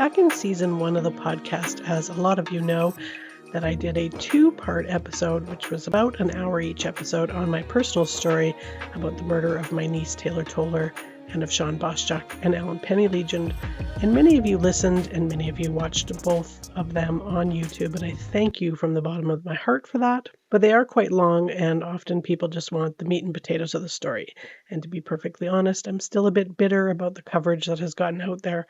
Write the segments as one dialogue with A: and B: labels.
A: Back in season 1 of the podcast, as a lot of you know, that I did a 2-part episode, which was about an hour each episode, on my personal story about the murder of my niece Taylor Toller and of Sean Boschuk and Alan Penny-Legend. And many of you listened and many of you watched both of them on YouTube, and I thank you from the bottom of my heart for that. But they are quite long, and often people just want the meat and potatoes of the story. And to be perfectly honest, I'm still a bit bitter about the coverage that has gotten out there.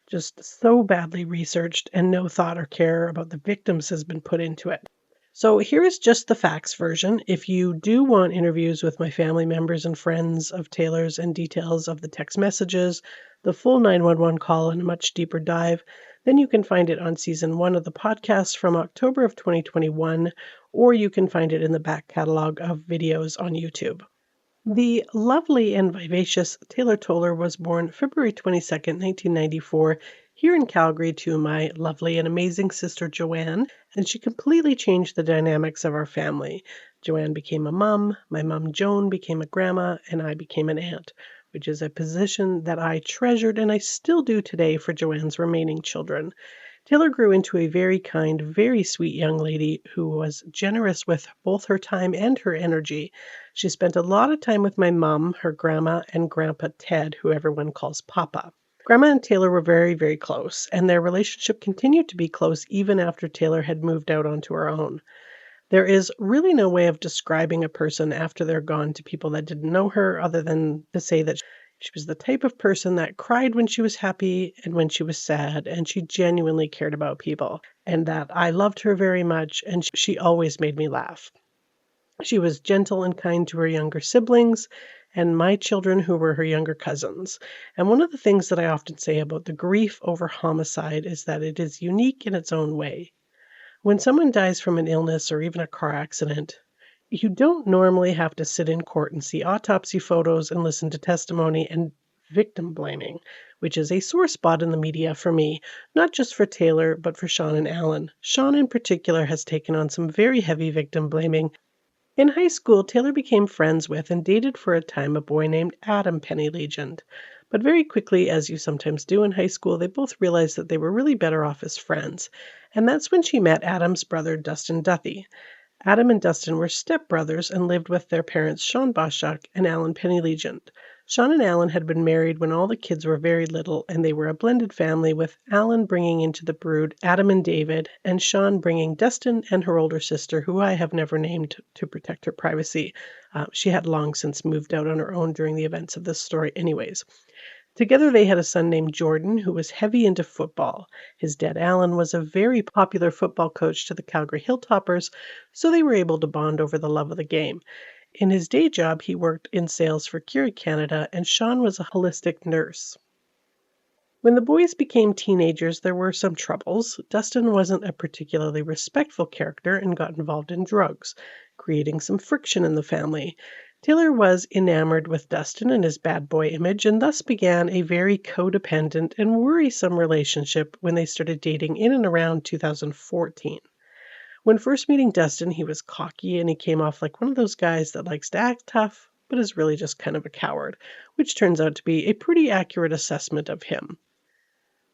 A: Just so badly researched, and no thought or care about the victims has been put into it. So here is just the facts version. If you do want interviews with my family members and friends of Taylor's and details of the text messages, the full 911 call, and a much deeper dive, then you can find it on season 1 of the podcast from October of 2021, or you can find it in the back catalog of videos on YouTube. The lovely and vivacious Taylor Toller was born February 22nd, 1994, here in Calgary to my lovely and amazing sister Joanne, and she completely changed the dynamics of our family. Joanne became a mom, my mom Joan became a grandma, and I became an aunt, which is a position that I treasured and I still do today for Joanne's remaining children. Taylor grew into a very kind, very sweet young lady who was generous with both her time and her energy. She spent a lot of time with my mom, her grandma, and grandpa Ted, who everyone calls Papa. Grandma and Taylor were very, very close, and their relationship continued to be close even after Taylor had moved out onto her own. There is really no way of describing a person after they're gone to people that didn't know her other than to say that she was the type of person that cried when she was happy and when she was sad, and she genuinely cared about people, and that I loved her very much, and she always made me laugh. She was gentle and kind to her younger siblings and my children, who were her younger cousins. And one of the things that I often say about the grief over homicide is that it is unique in its own way. When someone dies from an illness or even a car accident, you don't normally have to sit in court and see autopsy photos and listen to testimony and victim blaming, which is a sore spot in the media for me, not just for Taylor, but for Sean and Alan. Sean in particular has taken on some very heavy victim blaming. In high school, Taylor became friends with and dated for a time a boy named Adam Penny-Legend. But very quickly, as you sometimes do in high school, they both realized that they were really better off as friends. And that's when she met Adam's brother, Dustin Duthie. Adam and Dustin were stepbrothers and lived with their parents, Sean Boschuk and Alan Penny-Legend. Sean and Alan had been married when all the kids were very little, and they were a blended family, with Alan bringing into the brood Adam and David, and Sean bringing Dustin and her older sister, who I have never named to protect her privacy. She had long since moved out on her own during the events of this story anyways. Together they had a son named Jordan, who was heavy into football. His dad, Alan, was a very popular football coach to the Calgary Hilltoppers, so they were able to bond over the love of the game. In his day job, he worked in sales for Keurig Canada, and Sean was a holistic nurse. When the boys became teenagers, there were some troubles. Dustin wasn't a particularly respectful character and got involved in drugs, creating some friction in the family. Taylor was enamored with Dustin and his bad boy image, and thus began a very codependent and worrisome relationship when they started dating in and around 2014. When first meeting Dustin, he was cocky and he came off like one of those guys that likes to act tough, but is really just kind of a coward, which turns out to be a pretty accurate assessment of him.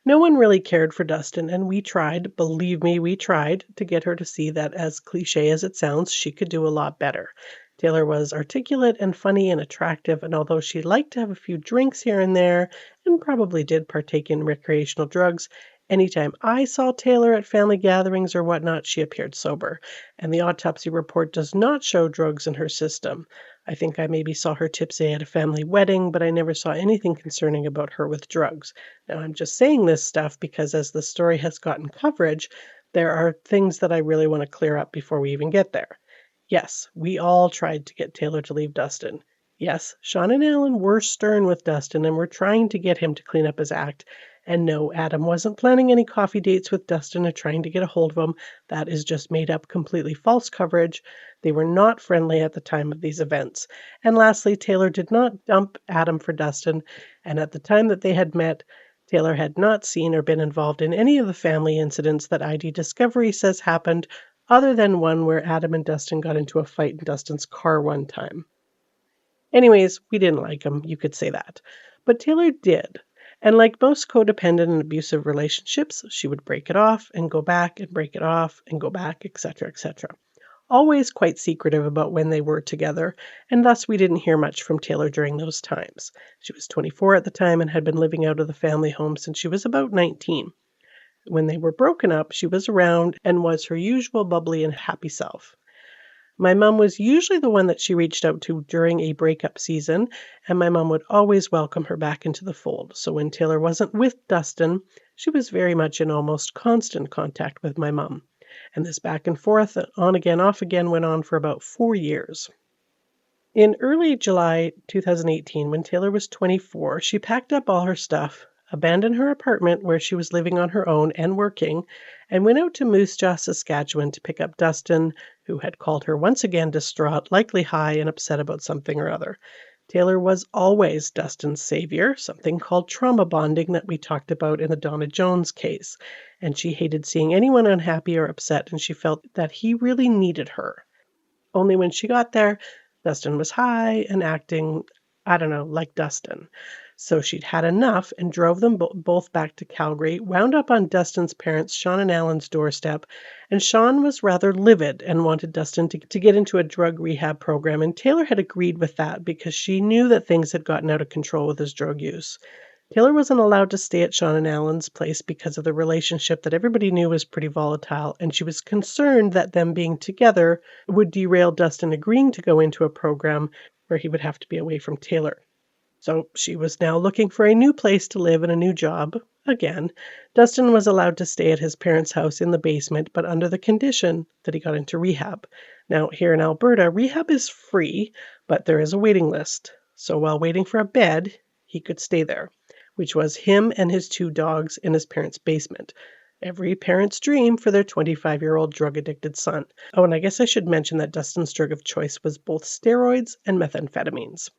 A: No one really cared for Dustin, and we tried, believe me, we tried, to get her to see that, as cliche as it sounds, she could do a lot better. Taylor was articulate and funny and attractive, and although she liked to have a few drinks here and there, and probably did partake in recreational drugs, anytime I saw Taylor at family gatherings or whatnot, she appeared sober, and the autopsy report does not show drugs in her system. I think I maybe saw her tipsy at a family wedding, but I never saw anything concerning about her with drugs. Now, I'm just saying this stuff because as the story has gotten coverage, there are things that I really want to clear up before we even get there. Yes, we all tried to get Taylor to leave Dustin. Yes, Sean and Alan were stern with Dustin and were trying to get him to clean up his act. And no, Adam wasn't planning any coffee dates with Dustin or trying to get a hold of him. That is just made up, completely false coverage. They were not friendly at the time of these events. And lastly, Taylor did not dump Adam for Dustin, and at the time that they had met, Taylor had not seen or been involved in any of the family incidents that ID Discovery says happened, other than one where Adam and Dustin got into a fight in Dustin's car one time. Anyways, we didn't like him, you could say that. But Taylor did. And like most codependent and abusive relationships, she would break it off and go back and break it off and go back, etc., etc. Always quite secretive about when they were together, and thus we didn't hear much from Taylor during those times. She was 24 at the time and had been living out of the family home since she was about 19. When they were broken up, she was around and was her usual bubbly and happy self. My mom was usually the one that she reached out to during a breakup season, and my mom would always welcome her back into the fold. So when Taylor wasn't with Dustin, she was very much in almost constant contact with my mom. And this back and forth, on again, off again, went on for about 4 years. In early July 2018, when Taylor was 24, she packed up all her stuff, abandoned her apartment where she was living on her own and working, and went out to Moose Jaw, Saskatchewan to pick up Dustin, who had called her once again distraught, likely high and upset about something or other. Taylor was always Dustin's savior, something called trauma bonding that we talked about in the Donna Jones case, and she hated seeing anyone unhappy or upset, and she felt that he really needed her. Only when she got there, Dustin was high and acting, I don't know, like Dustin. So she'd had enough and drove them both back to Calgary, wound up on Dustin's parents, Sean and Alan's doorstep, and Sean was rather livid and wanted Dustin to get into a drug rehab program, and Taylor had agreed with that because she knew that things had gotten out of control with his drug use. Taylor wasn't allowed to stay at Sean and Alan's place because of the relationship that everybody knew was pretty volatile, and she was concerned that them being together would derail Dustin agreeing to go into a program where he would have to be away from Taylor. So she was now looking for a new place to live and a new job. Again, Dustin was allowed to stay at his parents' house in the basement, but under the condition that he got into rehab. Now, here in Alberta, rehab is free, but there is a waiting list. So while waiting for a bed, he could stay there, which was him and his 2 dogs in his parents' basement. Every parent's dream for their 25-year-old drug-addicted son. Oh, and I guess I should mention that Dustin's drug of choice was both steroids and methamphetamines.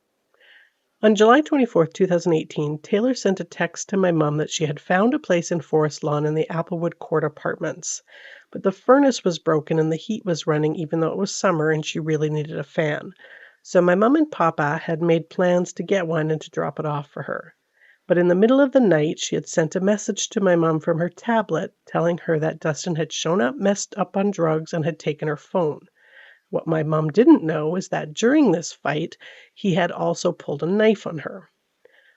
A: On July 24th, 2018, Taylor sent a text to my mom that she had found a place in Forest Lawn in the Applewood Court Apartments. But the furnace was broken and the heat was running even though it was summer and she really needed a fan. So my mom and Papa had made plans to get one and to drop it off for her. But in the middle of the night, she had sent a message to my mom from her tablet telling her that Dustin had shown up messed up on drugs and had taken her phone. What my mom didn't know is that during this fight, he had also pulled a knife on her.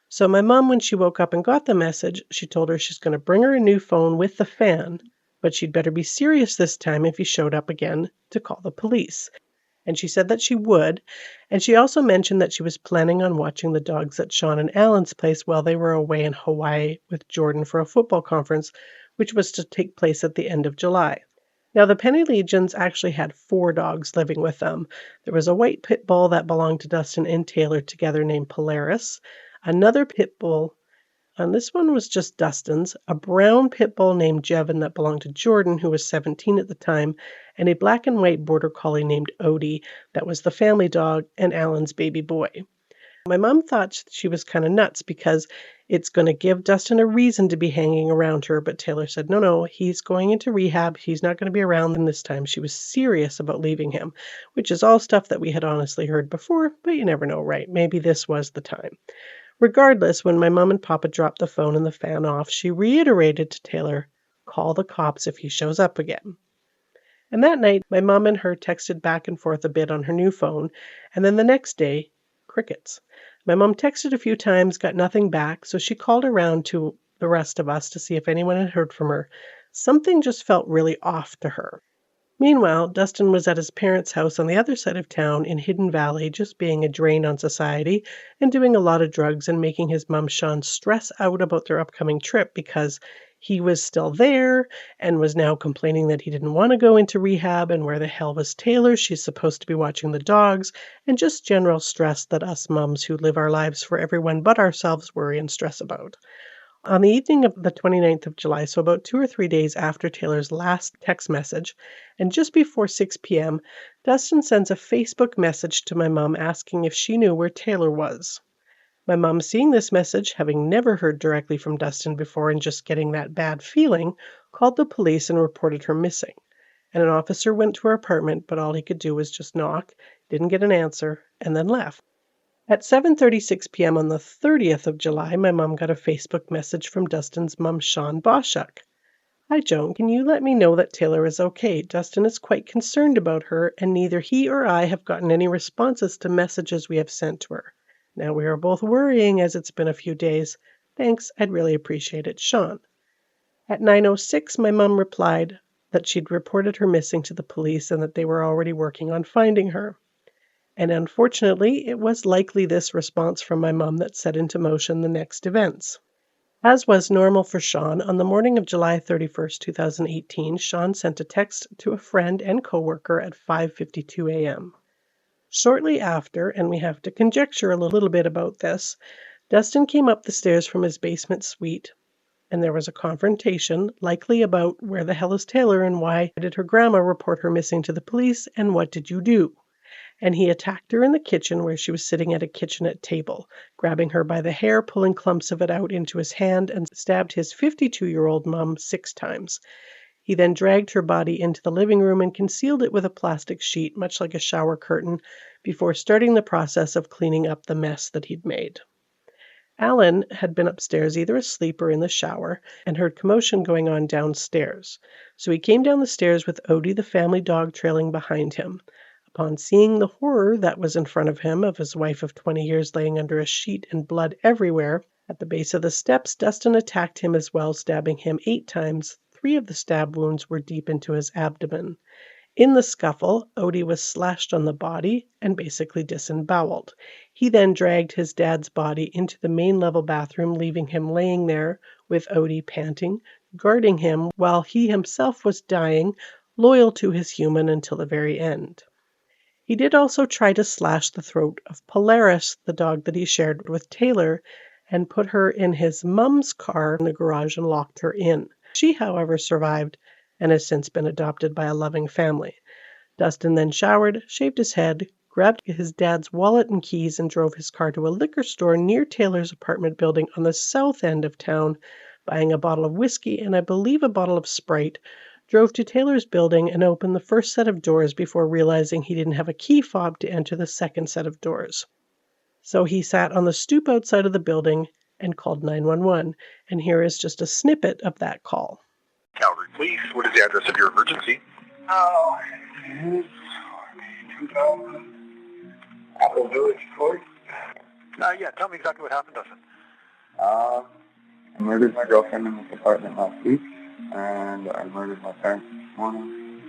A: So my mom, when she woke up and got the message, she told her she's going to bring her a new phone with the fan, but she'd better be serious this time if he showed up again to call the police. And she said that she would, and she also mentioned that she was planning on watching the dogs at Sean and Alan's place while they were away in Hawaii with Jordan for a football conference, which was to take place at the end of July. Now, the Penny Legions actually had 4 dogs living with them. There was a white pit bull that belonged to Dustin and Taylor together named Polaris, another pit bull, and this one was just Dustin's, a brown pit bull named Jevin that belonged to Jordan, who was 17 at the time, and a black and white border collie named Odie that was the family dog and Alan's baby boy. My mom thought she was kind of nuts because it's going to give Dustin a reason to be hanging around her, but Taylor said, no, he's going into rehab. He's not going to be around them this time. She was serious about leaving him, which is all stuff that we had honestly heard before, but you never know, right? Maybe this was the time. Regardless, when my mom and Papa dropped the phone and the fan off, she reiterated to Taylor, call the cops if he shows up again. And that night, my mom and her texted back and forth a bit on her new phone, and then the next day, crickets. My mom texted a few times, got nothing back, so she called around to the rest of us to see if anyone had heard from her. Something just felt really off to her. Meanwhile, Dustin was at his parents' house on the other side of town in Hidden Valley, just being a drain on society and doing a lot of drugs and making his mom Sean stress out about their upcoming trip because he was still there and was now complaining that he didn't want to go into rehab and where the hell was Taylor? She's supposed to be watching the dogs, and just general stress that us mums who live our lives for everyone but ourselves worry and stress about. On the evening of the 29th of July, so about 2 or 3 days after Taylor's last text message, and just before 6 p.m., Dustin sends a Facebook message to my mom asking if she knew where Taylor was. My mom, seeing this message, having never heard directly from Dustin before and just getting that bad feeling, called the police and reported her missing. And an officer went to her apartment, but all he could do was just knock, didn't get an answer, and then left. At 7:36 p.m. on the 30th of July, my mom got a Facebook message from Dustin's mom, Sean Boschuk. "Hi, Joan. Can you let me know that Taylor is okay? Dustin is quite concerned about her, and neither he or I have gotten any responses to messages we have sent to her. Now we are both worrying as it's been a few days. Thanks. I'd really appreciate it, Sean." At 9:06, my mom replied that she'd reported her missing to the police and that they were already working on finding her. And unfortunately, it was likely this response from my mom that set into motion the next events. As was normal for Sean, on the morning of July 31st, 2018, Sean sent a text to a friend and coworker at 5:52 a.m. Shortly after, and we have to conjecture a little bit about this, Dustin came up the stairs from his basement suite, and there was a confrontation, likely about where the hell is Taylor and why did her grandma report her missing to the police and what did you do? And he attacked her in the kitchen where she was sitting at a kitchenette table, grabbing her by the hair, pulling clumps of it out into his hand, and stabbed his 52-year-old mom 6 times. He then dragged her body into the living room and concealed it with a plastic sheet, much like a shower curtain, before starting the process of cleaning up the mess that he'd made. Alan had been upstairs either asleep or in the shower and heard commotion going on downstairs. So he came down the stairs with Odie, the family dog, trailing behind him. Upon seeing the horror that was in front of him of his wife of 20 years laying under a sheet and blood everywhere, at the base of the steps, Dustin attacked him as well, stabbing him 8 times. 3 of the stab wounds were deep into his abdomen. In the scuffle, Odie was slashed on the body and basically disemboweled. He then dragged his dad's body into the main level bathroom, leaving him laying there with Odie panting, guarding him while he himself was dying, loyal to his human until the very end. He did also try to slash the throat of Polaris, the dog that he shared with Taylor, and put her in his mom's car in the garage and locked her in. She, however, survived and has since been adopted by a loving family. Dustin then showered, shaved his head, grabbed his dad's wallet and keys, and drove his car to a liquor store near Taylor's apartment building on the south end of town, buying a bottle of whiskey and I believe a bottle of Sprite, drove to Taylor's building and opened the first set of doors before realizing he didn't have a key fob to enter the second set of doors. So he sat on the stoop outside of the building and called 911, and here is just a snippet of that call.
B: Calgary Police, what is the address of your emergency?
C: Oh, it's 2000 Apple Village Court.
B: Yeah, tell me exactly what happened, Dustin.
C: I murdered my girlfriend in this apartment last week, and I murdered my parents this morning.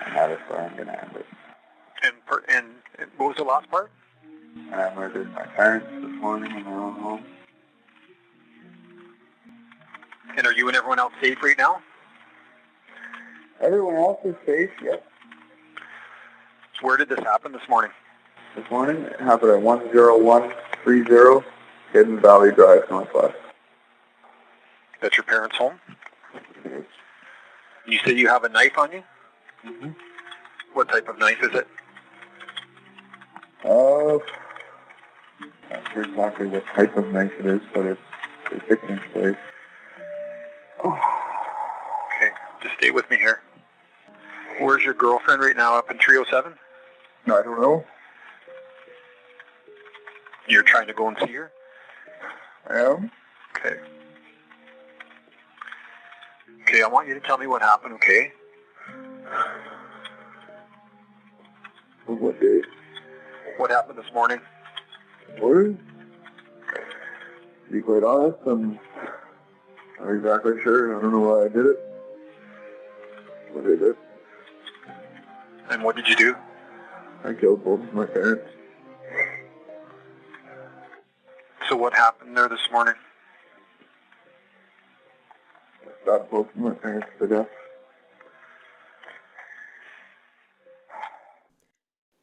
C: And that is where I'm going to end it.
B: And what was the last part?
C: And I murdered my parents this morning in their own home.
B: And are you and everyone else safe right now?
C: Everyone else is safe, yep.
B: Where did this happen this morning?
C: This morning it happened at 10130 Hidden Valley Drive, Northwest.
B: That's your parents' home? You say you have a knife on you?
C: Mm-hmm.
B: What type of knife is it?
C: Not sure exactly what type of knife it is, but it's a 6-inch blade.
B: Okay, just stay with me here. Where's your girlfriend right now, up in 307?
C: No, I don't know.
B: You're trying to go and see her?
C: I am.
B: Okay. Okay, I want you to tell me what happened, okay?
C: What day?
B: What happened this morning?
C: Morning? To be quite honest, I'm not exactly sure. I don't know why I did it. But I did.
B: And what did you do?
C: I killed both of my parents.
B: So what happened there this morning?
C: I stabbed both of my parents to death.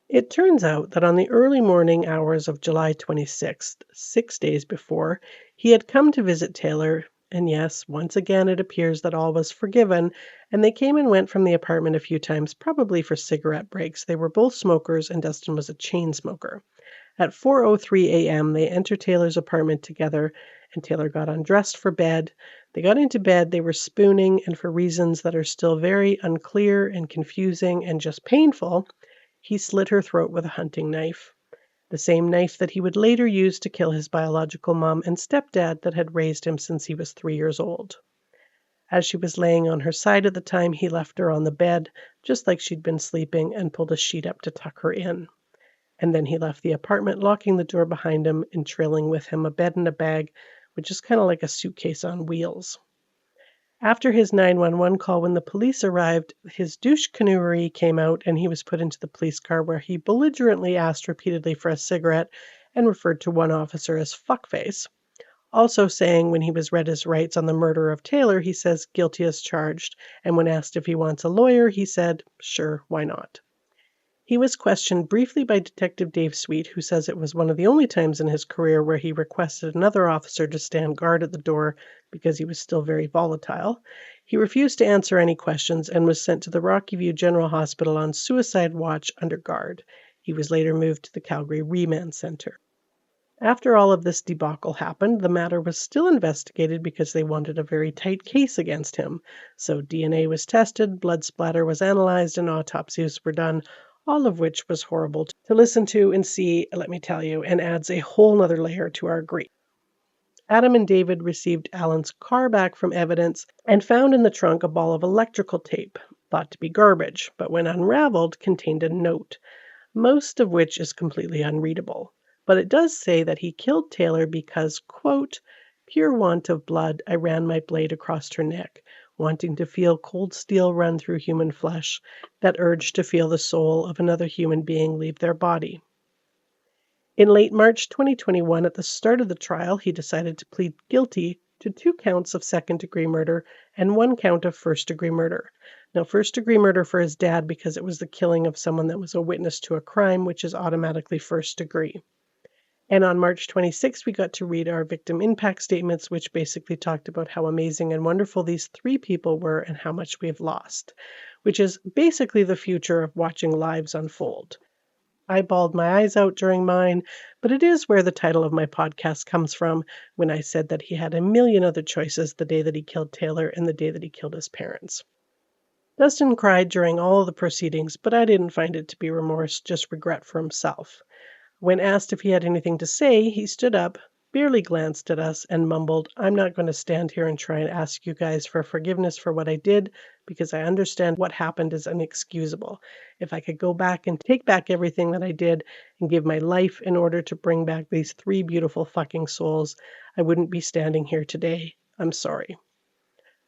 A: It turns out that on the early morning hours of July 26th, 6 days before, he had come to visit Taylor, and yes, once again it appears that all was forgiven, and they came and went from the apartment a few times, probably for cigarette breaks. They were both smokers, and Dustin was a chain smoker. At 4:03 a.m., they entered Taylor's apartment together, and Taylor got undressed for bed. They got into bed, they were spooning, and for reasons that are still very unclear and confusing and just painful, he slit her throat with a hunting knife. the same knife that he would later use to kill his biological mom and stepdad that had raised him since he was 3 years old. As she was laying on her side at the time, he left her on the bed, just like she'd been sleeping, and pulled a sheet up to tuck her in. And then he left the apartment, locking the door behind him and trailing with him a bed and a bag, which is kind of like a suitcase on wheels. After his 911 call, when the police arrived, his douche canoery came out and he was put into the police car, where he belligerently asked repeatedly for a cigarette and referred to one officer as fuckface. Also saying when he was read his rights on the murder of Taylor, he says guilty as charged, and when asked if he wants a lawyer, he said, sure, why not? He was questioned briefly by Detective Dave Sweet, who says it was one of the only times in his career where he requested another officer to stand guard at the door because he was still very volatile. He refused to answer any questions and was sent to the Rocky View General Hospital on suicide watch under guard. He was later moved to the Calgary Remand Center. After all of this debacle happened, the matter was still investigated because they wanted a very tight case against him. So DNA was tested, blood splatter was analyzed, and autopsies were done, all of which was horrible to listen to and see, let me tell you, and adds a whole nother layer to our grief. Adam and David received Alan's car back from evidence and found in the trunk a ball of electrical tape, thought to be garbage, but when unraveled contained a note, most of which is completely unreadable. But it does say that he killed Taylor because, quote, pure want of blood, I ran my blade across her neck, wanting to feel cold steel run through human flesh, that urge to feel the soul of another human being leave their body. In late March 2021, at the start of the trial, he decided to plead guilty to 2 counts of second-degree murder and 1 count of first-degree murder. Now, first-degree murder for his dad because it was the killing of someone that was a witness to a crime, which is automatically first degree. And on March 26th, we got to read our victim impact statements, which basically talked about how amazing and wonderful these 3 people were and how much we have lost, which is basically the future of watching lives unfold. I bawled my eyes out during mine, but it is where the title of my podcast comes from when I said that he had a million other choices the day that he killed Taylor and the day that he killed his parents. Dustin cried during all of the proceedings, but I didn't find it to be remorse, just regret for himself. When asked if he had anything to say, he stood up, barely glanced at us, and mumbled, I'm not going to stand here and try and ask you guys for forgiveness for what I did, because I understand what happened is inexcusable. If I could go back and take back everything that I did and give my life in order to bring back these 3 beautiful fucking souls, I wouldn't be standing here today. I'm sorry.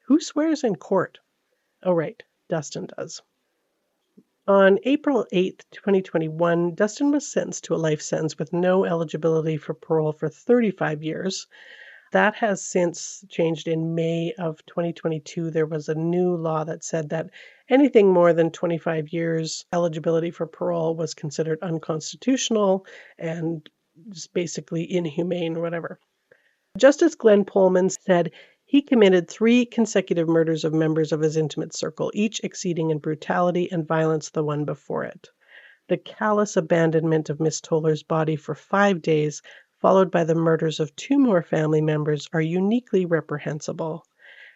A: Who swears in court? Oh, right. Dustin does. On April 8, 2021, Dustin was sentenced to a life sentence with no eligibility for parole for 35 years. That has since changed. In May of 2022. There was a new law that said that anything more than 25 years eligibility for parole was considered unconstitutional and just basically inhumane or whatever. Justice Glenn Pullman said he committed 3 consecutive murders of members of his intimate circle, each exceeding in brutality and violence the one before it. The callous abandonment of Miss Toller's body for 5 days, followed by the murders of 2 more family members, are uniquely reprehensible.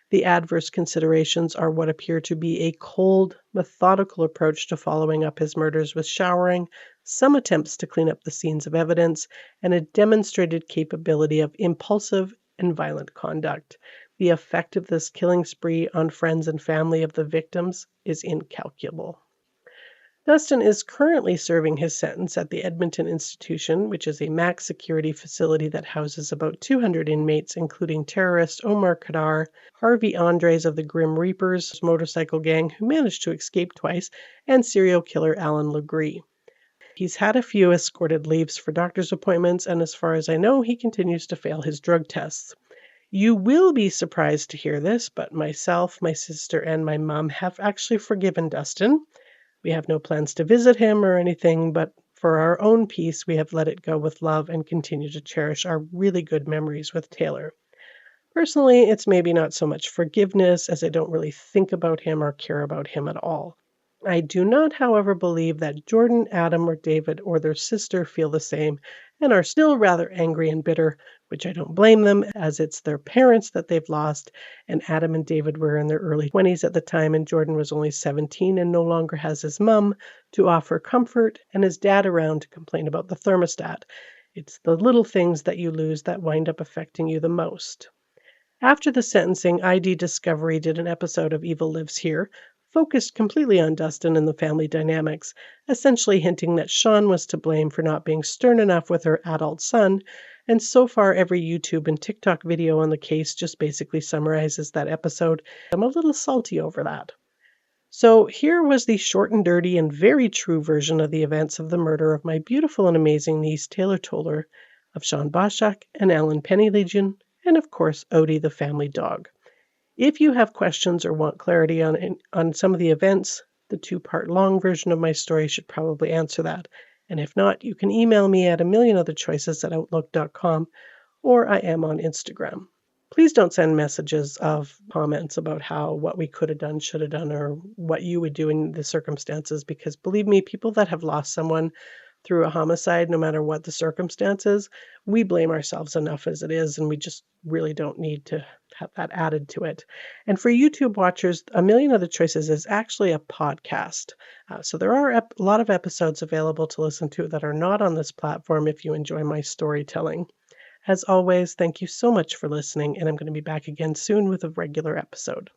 A: The adverse considerations are what appear to be a cold, methodical approach to following up his murders with showering, some attempts to clean up the scenes of evidence, and a demonstrated capability of impulsive and violent conduct. The effect of this killing spree on friends and family of the victims is incalculable. Dustin is currently serving his sentence at the Edmonton Institution, which is a max security facility that houses about 200 inmates, including terrorist Omar Khadr, Harvey Andres of the Grim Reapers motorcycle gang, who managed to escape twice, and serial killer Alan Legree. He's had a few escorted leaves for doctor's appointments, and as far as I know, he continues to fail his drug tests. You will be surprised to hear this, but myself, my sister, and my mom have actually forgiven Dustin. We have no plans to visit him or anything, but for our own peace, we have let it go with love and continue to cherish our really good memories with Taylor. Personally, it's maybe not so much forgiveness, as I don't really think about him or care about him at all. I do not, however, believe that Jordan, Adam, or David or their sister feel the same and are still rather angry and bitter, which I don't blame them, as it's their parents that they've lost, and Adam and David were in their early 20s at the time, and Jordan was only 17 and no longer has his mum to offer comfort and his dad around to complain about the thermostat. It's the little things that you lose that wind up affecting you the most. After the sentencing, ID Discovery did an episode of Evil Lives Here, focused completely on Dustin and the family dynamics, essentially hinting that Sean was to blame for not being stern enough with her adult son, and so far every YouTube and TikTok video on the case just basically summarizes that episode. I'm a little salty over that. So here was the short and dirty and very true version of the events of the murder of my beautiful and amazing niece Taylor Toller, of Sean Boschak and Alan Pennylegion, and of course Odie the family dog. If you have questions or want clarity on some of the events, the 2-part long version of my story should probably answer that. And if not, you can email me at amillionotherchoices@outlook.com, or I am on Instagram. Please don't send messages of comments about what we could have done, should have done, or what you would do in the circumstances, because believe me, people that have lost someone through a homicide, no matter what the circumstances, we blame ourselves enough as it is, and we just really don't need to have that added to it. And for YouTube watchers, A Million Other Choices is actually a podcast. So there are a lot of episodes available to listen to that are not on this platform if you enjoy my storytelling. As always, thank you so much for listening, and I'm going to be back again soon with a regular episode.